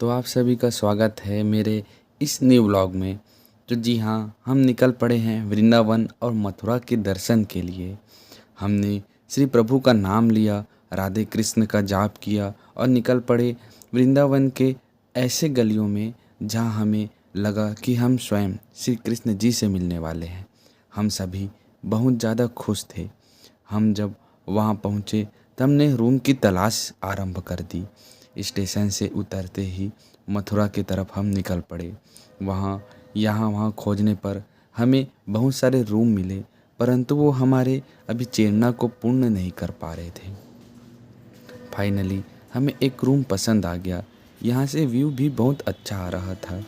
तो आप सभी का स्वागत है मेरे इस न्यू व्लॉग में। तो जी हाँ, हम निकल पड़े हैं वृंदावन और मथुरा के दर्शन के लिए। हमने श्री प्रभु का नाम लिया, राधे कृष्ण का जाप किया और निकल पड़े वृंदावन के ऐसे गलियों में जहाँ हमें लगा कि हम स्वयं श्री कृष्ण जी से मिलने वाले हैं। हम सभी बहुत ज़्यादा खुश थे। हम जब वहाँ पहुँचे तब हमने रूम की तलाश आरंभ कर दी। स्टेशन से उतरते ही मथुरा की तरफ हम निकल पड़े। वहाँ खोजने पर हमें बहुत सारे रूम मिले, परंतु वो हमारे अभिचेतना को पूर्ण नहीं कर पा रहे थे। फाइनली हमें एक रूम पसंद आ गया। यहाँ से व्यू भी बहुत अच्छा आ रहा था,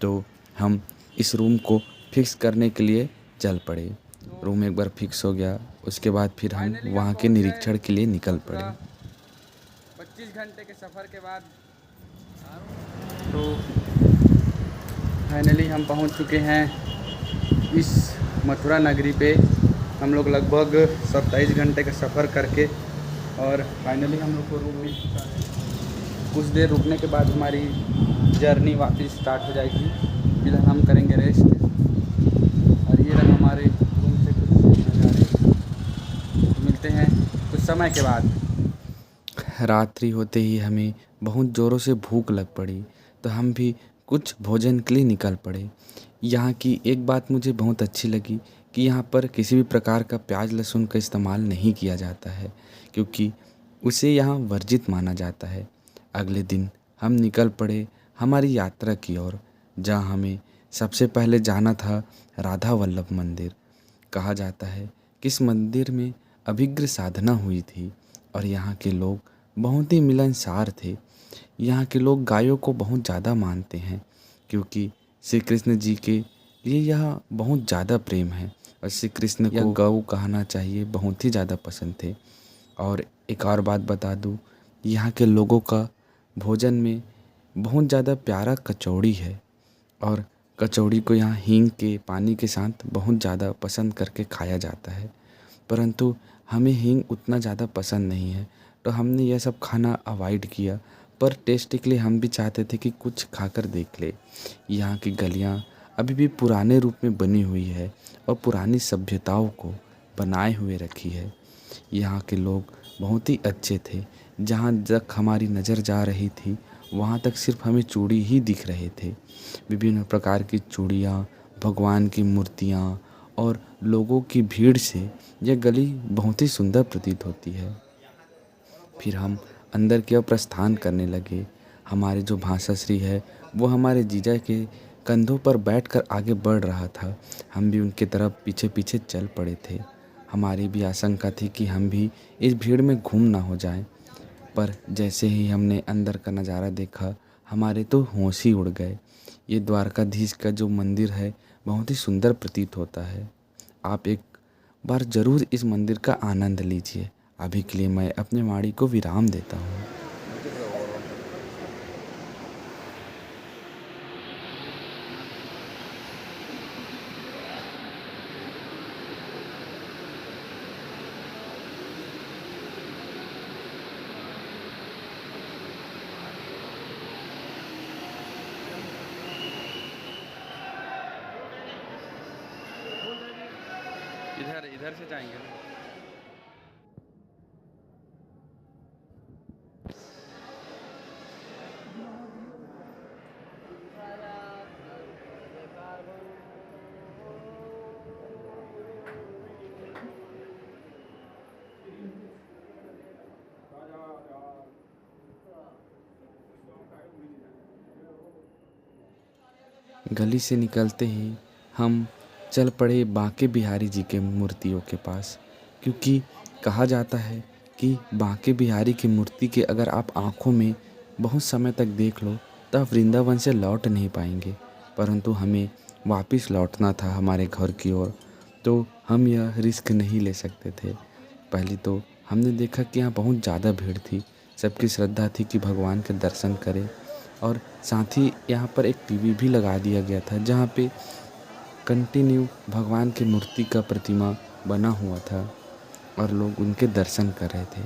तो हम इस रूम को फिक्स करने के लिए चल पड़े। रूम एक बार फिक्स हो गया, उसके बाद फिर हम वहाँ के निरीक्षण के लिए निकल पड़े। 25 घंटे के सफ़र के बाद तो फाइनली हम पहुंच चुके हैं इस मथुरा नगरी पे। हम लोग लगभग 27 घंटे का सफ़र करके और फाइनली हम लोग को रूम मिल चुका है। कुछ देर रुकने के बाद हमारी जर्नी वापस स्टार्ट हो जाएगी। फिलहाल हम करेंगे रेस्ट। और ये रहा हमारे रूम से कुछ नज़ारे। मिलते हैं कुछ समय के बाद। रात्रि होते ही हमें बहुत ज़ोरों से भूख लग पड़ी, तो हम भी कुछ भोजन के लिए निकल पड़े। यहाँ की एक बात मुझे बहुत अच्छी लगी कि यहाँ पर किसी भी प्रकार का प्याज लहसुन का इस्तेमाल नहीं किया जाता है, क्योंकि उसे यहाँ वर्जित माना जाता है। अगले दिन हम निकल पड़े हमारी यात्रा की ओर, जहाँ हमें सबसे पहले जाना था राधा वल्लभ मंदिर। कहा जाता है कि इस मंदिर में अभिग्र साधना हुई थी और यहाँ के लोग बहुत ही मिलनसार थे। यहाँ के लोग गायों को बहुत ज़्यादा मानते हैं, क्योंकि श्री कृष्ण जी के लिए यह बहुत ज़्यादा प्रेम है और श्री कृष्ण को गौ कहना चाहिए बहुत ही ज़्यादा पसंद थे। और एक और बात बता दूँ, यहाँ के लोगों का भोजन में बहुत ज़्यादा प्यारा कचौड़ी है और कचौड़ी को यहाँ हींग के पानी के साथ बहुत ज़्यादा पसंद करके खाया जाता है। परंतु हमें हींग उतना ज़्यादा पसंद नहीं है, तो हमने यह सब खाना अवॉइड किया। पर टेस्ट के लिए हम भी चाहते थे कि कुछ खाकर देख ले। यहाँ की गलियाँ अभी भी पुराने रूप में बनी हुई है और पुरानी सभ्यताओं को बनाए हुए रखी है। यहाँ के लोग बहुत ही अच्छे थे। जहाँ तक हमारी नज़र जा रही थी वहाँ तक सिर्फ हमें चूड़ी ही दिख रहे थे। विभिन्न प्रकार की चूड़ियाँ, भगवान की मूर्तियाँ और लोगों की भीड़ से यह गली बहुत ही सुंदर प्रतीत होती है। फिर हम अंदर की ओर प्रस्थान करने लगे। हमारे जो भाषाश्री है वो हमारे जीजा के कंधों पर बैठकर आगे बढ़ रहा था। हम भी उनके तरफ पीछे पीछे चल पड़े थे। हमारी भी आशंका थी कि हम भी इस भीड़ में गुम ना हो जाएं। पर जैसे ही हमने अंदर का नज़ारा देखा, हमारे तो होश ही उड़ गए। ये द्वारकाधीश का जो मंदिर है बहुत ही सुंदर प्रतीत होता है। आप एक बार ज़रूर इस मंदिर का आनंद लीजिए। अभी के लिए मैं अपने वाणी को विराम देता हूँ। इधर से जाएंगे ना। गली से निकलते ही हम चल पड़े बांके बिहारी जी के मूर्तियों के पास, क्योंकि कहा जाता है कि बांके बिहारी की मूर्ति के अगर आप आँखों में बहुत समय तक देख लो तो आप वृंदावन से लौट नहीं पाएंगे। परंतु हमें वापस लौटना था हमारे घर की ओर, तो हम यह रिस्क नहीं ले सकते थे। पहले तो हमने देखा कि यहाँ बहुत ज़्यादा भीड़ थी। सबकी श्रद्धा थी कि भगवान के दर्शन करें, और साथ ही यहाँ पर एक टीवी भी लगा दिया गया था जहाँ पे कंटिन्यू भगवान की मूर्ति का प्रतिमा बना हुआ था और लोग उनके दर्शन कर रहे थे।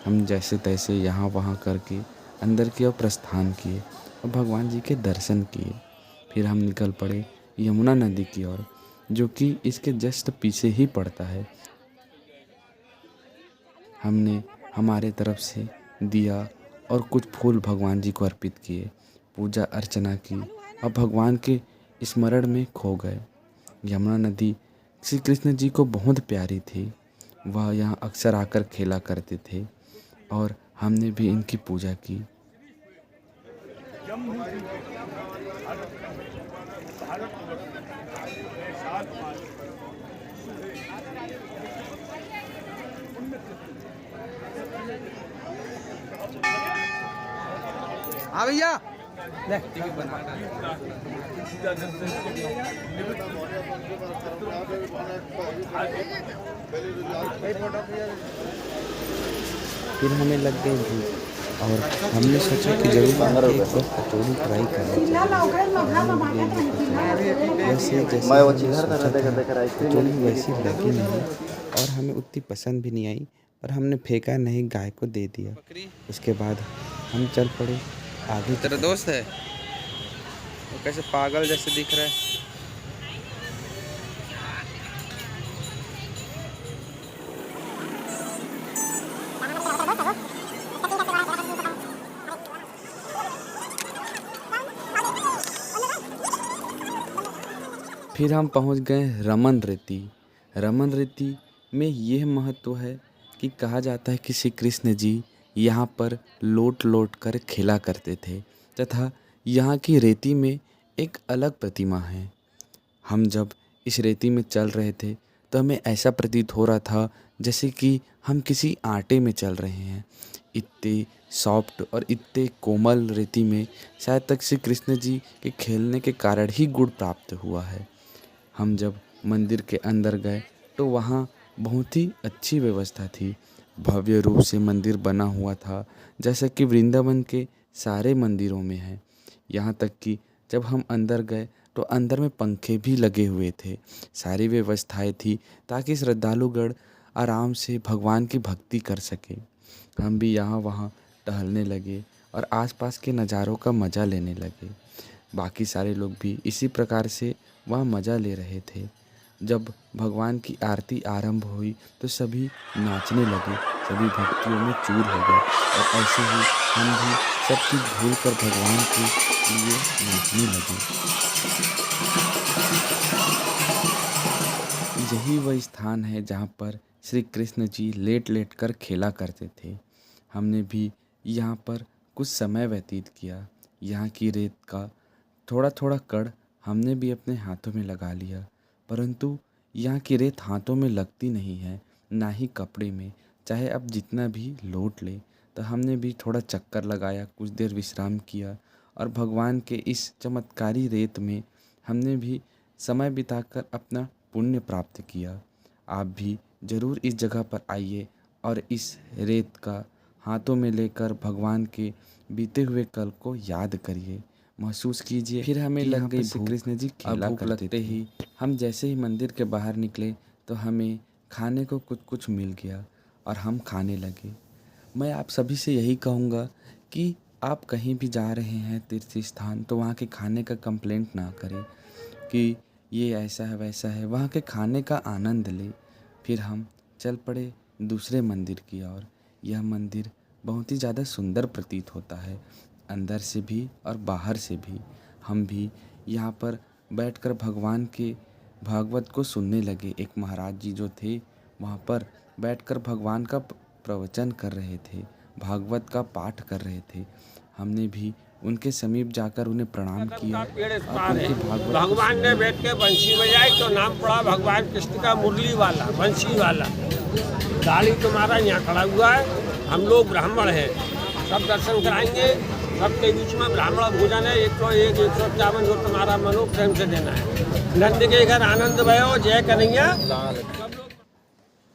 हम जैसे तैसे यहाँ वहाँ करके अंदर की ओर प्रस्थान किए और भगवान जी के दर्शन किए। फिर हम निकल पड़े यमुना नदी की ओर, जो कि इसके जस्ट पीछे ही पड़ता है। हमने हमारे तरफ से दिया और कुछ फूल भगवान जी को अर्पित किए, पूजा अर्चना की और भगवान के स्मरण में खो गए। यमुना नदी श्री कृष्ण जी को बहुत प्यारी थी। वह यहाँ अक्सर आकर खेला करते थे और हमने भी इनकी पूजा की। हाँ भैया ले फिर हमें लग गई भूख और हमने सोचा कि जरूर एक बार कचौड़ी ट्राई करना चाहिए। वैसे जैसे हमने सोचा था, कचौड़ी वैसी लगी नहीं और हमें उतनी पसंद भी नहीं आई और हमने फेंका नहीं, गाय को दे दिया। उसके बाद हम चल पड़े आगे। तेरा दोस्त है वो कैसे पागल जैसे दिख रहा है। फिर हम पहुंच गए रमन रेती। रमन रेती में यह महत्व है कि कहा जाता है कि श्री कृष्ण जी यहाँ पर लोट लोट कर खेला करते थे तथा यहाँ की रेती में एक अलग प्रतिमा है। हम जब इस रेती में चल रहे थे तो हमें ऐसा प्रतीत हो रहा था जैसे कि हम किसी आटे में चल रहे हैं। इतने सॉफ्ट और इतने कोमल रेती में शायद तक श्री कृष्ण जी के खेलने के कारण ही गुण प्राप्त हुआ है। हम जब मंदिर के अंदर गए तो वहाँ बहुत ही अच्छी व्यवस्था थी। भव्य रूप से मंदिर बना हुआ था, जैसा कि वृंदावन के सारे मंदिरों में है। यहाँ तक कि जब हम अंदर गए तो अंदर में पंखे भी लगे हुए थे। सारी व्यवस्थाएं थी ताकि श्रद्धालुगण आराम से भगवान की भक्ति कर सके। हम भी यहाँ वहाँ टहलने लगे और आसपास के नज़ारों का मज़ा लेने लगे। बाकी सारे लोग भी इसी प्रकार से वहाँ मज़ा ले रहे थे। जब भगवान की आरती आरंभ हुई तो सभी नाचने लगे, सभी भक्तियों में चूर हो गए और ऐसे ही हम भी सब चीज़ भूल कर भगवान के लिए नाचने लगे। यही वह स्थान है जहाँ पर श्री कृष्ण जी लेट लेट कर खेला करते थे। हमने भी यहाँ पर कुछ समय व्यतीत किया। यहाँ की रेत का थोड़ा थोड़ा कण हमने भी अपने हाथों में लगा लिया, परंतु यहाँ की रेत हाथों में लगती नहीं है, ना ही कपड़े में। चाहे अब जितना भी लोट ले, तो हमने भी थोड़ा चक्कर लगाया, कुछ देर विश्राम किया और भगवान के इस चमत्कारी रेत में हमने भी समय बिताकर अपना पुण्य प्राप्त किया। आप भी ज़रूर इस जगह पर आइए और इस रेत का हाथों में लेकर भगवान के बीते हुए कल को याद करिए, महसूस कीजिए। फिर हमें लग गई श्री कृष्ण जी खेला करते ही हम जैसे ही मंदिर के बाहर निकले तो हमें खाने को कुछ कुछ मिल गया और हम खाने लगे। मैं आप सभी से यही कहूँगा कि आप कहीं भी जा रहे हैं तीर्थ स्थान तो वहाँ के खाने का कंप्लेंट ना करें कि ये ऐसा है वैसा है, वहाँ के खाने का आनंद लें। फिर हम चल पड़े दूसरे मंदिर की ओर। यह मंदिर बहुत ही ज़्यादा सुंदर प्रतीत होता है, अंदर से भी और बाहर से भी। हम भी यहाँ पर बैठकर भगवान के भागवत को सुनने लगे। एक महाराज जी जो थे वहाँ पर बैठकर भगवान का प्रवचन कर रहे थे, भागवत का पाठ कर रहे थे। हमने भी उनके समीप जाकर उन्हें प्रणाम किया और उनके भागवत भगवान ने बैठ के बंसी बजाई तो नाम पड़ा भगवान कृष्ण का मुरली वाला, बंसी वाला। गाड़ी तुम्हारा यहाँ खड़ा हुआ है। हम लोग ब्राह्मण हैं, सब दर्शन कराएंगे। सबके बीच में ब्राह्मण भोजन है 101 151 जो तुम्हारा मनो प्रेम से देना है। नंद के घर आनंद भयो जय कन्हैया।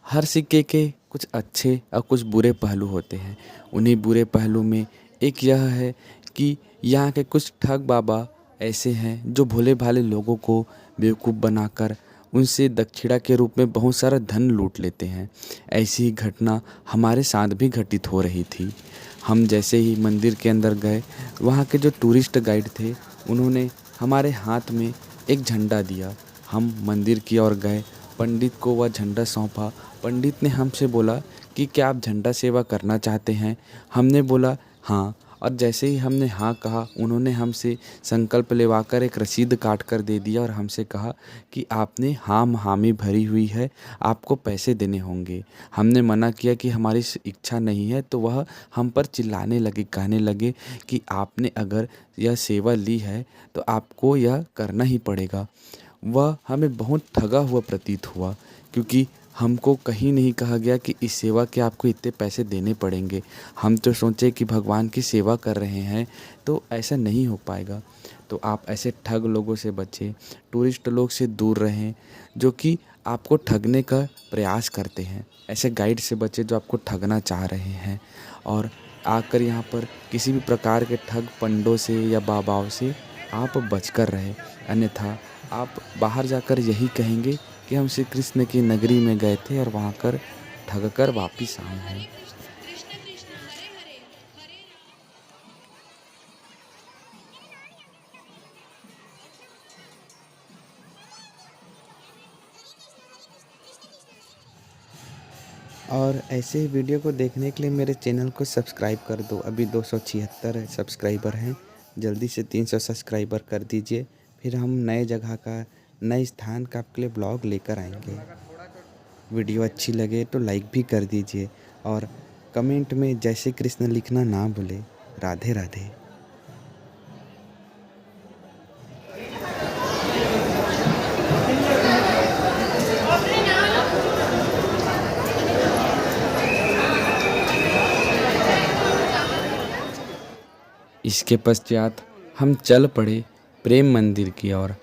हर सिक्के के कुछ अच्छे और कुछ बुरे पहलू होते हैं। उन्हीं बुरे पहलू में एक यह है कि यहाँ के कुछ ठग बाबा ऐसे हैं जो भोले भाले लोगों को बेवकूफ़ बनाकर उनसे दक्षिणा के रूप में बहुत सारा धन लूट लेते हैं। ऐसी ही घटना हमारे साथ भी घटित हो रही थी। हम जैसे ही मंदिर के अंदर गए, वहाँ के जो टूरिस्ट गाइड थे उन्होंने हमारे हाथ में एक झंडा दिया। हम मंदिर की ओर गए, पंडित को वह झंडा सौंपा। पंडित ने हमसे बोला कि क्या आप झंडा सेवा करना चाहते हैं? हमने बोला हाँ, और जैसे ही हमने हाँ कहा, उन्होंने हमसे संकल्प लेवाकर एक रसीद काट कर दे दिया और हमसे कहा कि आपने हामी भरी हुई है, आपको पैसे देने होंगे। हमने मना किया कि हमारी इच्छा नहीं है, तो वह हम पर चिल्लाने लगे, कहने लगे कि आपने अगर यह सेवा ली है तो आपको यह करना ही पड़ेगा। वह हमें बहुत ठगा हुआ प्रतीत हुआ, क्योंकि हमको कहीं नहीं कहा गया कि इस सेवा के आपको इतने पैसे देने पड़ेंगे। हम तो सोचे कि भगवान की सेवा कर रहे हैं तो ऐसा नहीं हो पाएगा। तो आप ऐसे ठग लोगों से बचें, टूरिस्ट लोग से दूर रहें जो कि आपको ठगने का प्रयास करते हैं। ऐसे गाइड से बचें जो आपको ठगना चाह रहे हैं, और आकर यहाँ पर किसी भी प्रकार के ठग पंडों से या बाबाओं से आप बचकर रहें। अन्यथा आप बाहर जाकर यही कहेंगे कि हम श्री कृष्ण की नगरी में गए थे और वहाँ कर ठग कर वापिस आए हैं। और ऐसे ही वीडियो को देखने के लिए मेरे चैनल को सब्सक्राइब कर दो। अभी 276 सब्सक्राइबर हैं, जल्दी से 300 सब्सक्राइबर कर दीजिए। फिर हम नए जगह का, नए स्थान का आपके लिए ब्लॉग लेकर आएंगे। वीडियो अच्छी लगे तो लाइक भी कर दीजिए, और कमेंट में जय श्री कृष्ण लिखना ना भूले। राधे राधे। इसके पश्चात हम चल पड़े प्रेम मंदिर की ओर,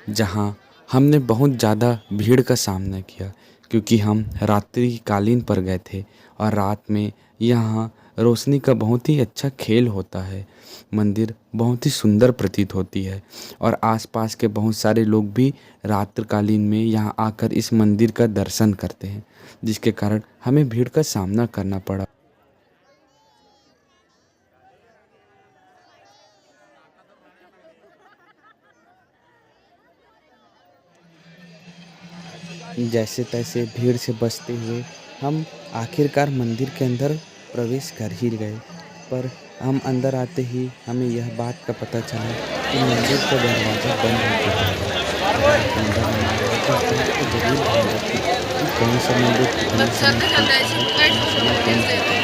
जहाँ हमने बहुत ज़्यादा भीड़ का सामना किया, क्योंकि हम रात्रिकालीन पर गए थे और रात में यहाँ रोशनी का बहुत ही अच्छा खेल होता है। मंदिर बहुत ही सुंदर प्रतीत होती है, और आसपास के बहुत सारे लोग भी रात्रिकालीन में यहाँ आकर इस मंदिर का दर्शन करते हैं, जिसके कारण हमें भीड़ का सामना करना पड़ा। जैसे तैसे भीड़ से बचते हुए हम आखिरकार मंदिर के अंदर प्रवेश कर ही गए, पर हम अंदर आते ही हमें यह बात का पता चला कि मंदिर का दरवाज़ा बंद हो चुका है। अगर आप अंदर नहीं गए तो आपको जरूर ध्यान रखें कि कौन सा मंदिर कितने समय खुलता है और कौन सा बंद होता है,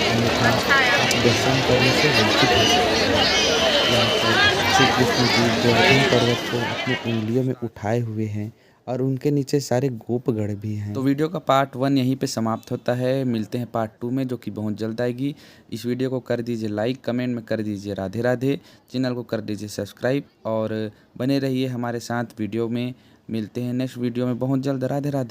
अन्यथा आप दर्शन करने से वंचित हो सकते हैं। यहाँ पर श्री कृष्ण जी गोवर्धन पर्वत को अपनी उंगलियों में उठाए हुए हैं, और उनके नीचे सारे गोपगढ़ भी हैं। तो वीडियो का पार्ट 1 यहीं पे समाप्त होता है। मिलते हैं पार्ट 2 में, जो कि बहुत जल्द आएगी। इस वीडियो को कर दीजिए लाइक, कमेंट में कर दीजिए राधे राधे, चैनल को कर दीजिए सब्सक्राइब, और बने रहिए हमारे साथ। वीडियो में मिलते हैं नेक्स्ट वीडियो में बहुत जल्द। राधे राधे।